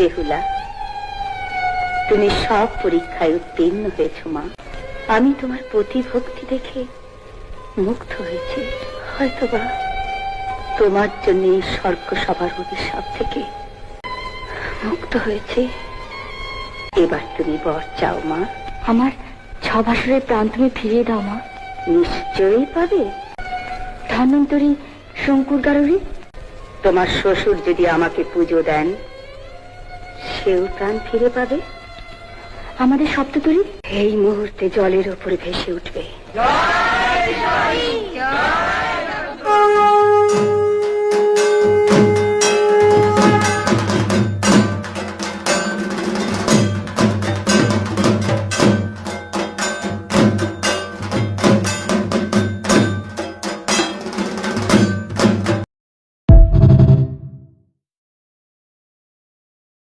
বেহুলা, তুমি সব পরীক্ষায় উত্তীর্ণ হয়েছ মা। আমি তোমার প্রতিভক্তি দেখে মুগ্ধ হয়েছি। হয়তোবা তোমার জন্য এই স্বর্গ সভার অভিশাপ থেকে মুক্ত হয়েছে। এবার তুমি বর চাও মা। আমার 6 বছরের প্রাণ তুমি ফিরিয়ে দাও মা। নিশ্চয়ই পাবে। ধন্বন্তরী শঙ্কুর গারুরি, তোমার শ্বশুর যদি আমাকে পুজো দেন, সেও প্রাণ ফিরে পাবে। আমাদের সপ্ততরী এই মুহূর্তে জলের ওপরে ভেসে উঠবে। জয়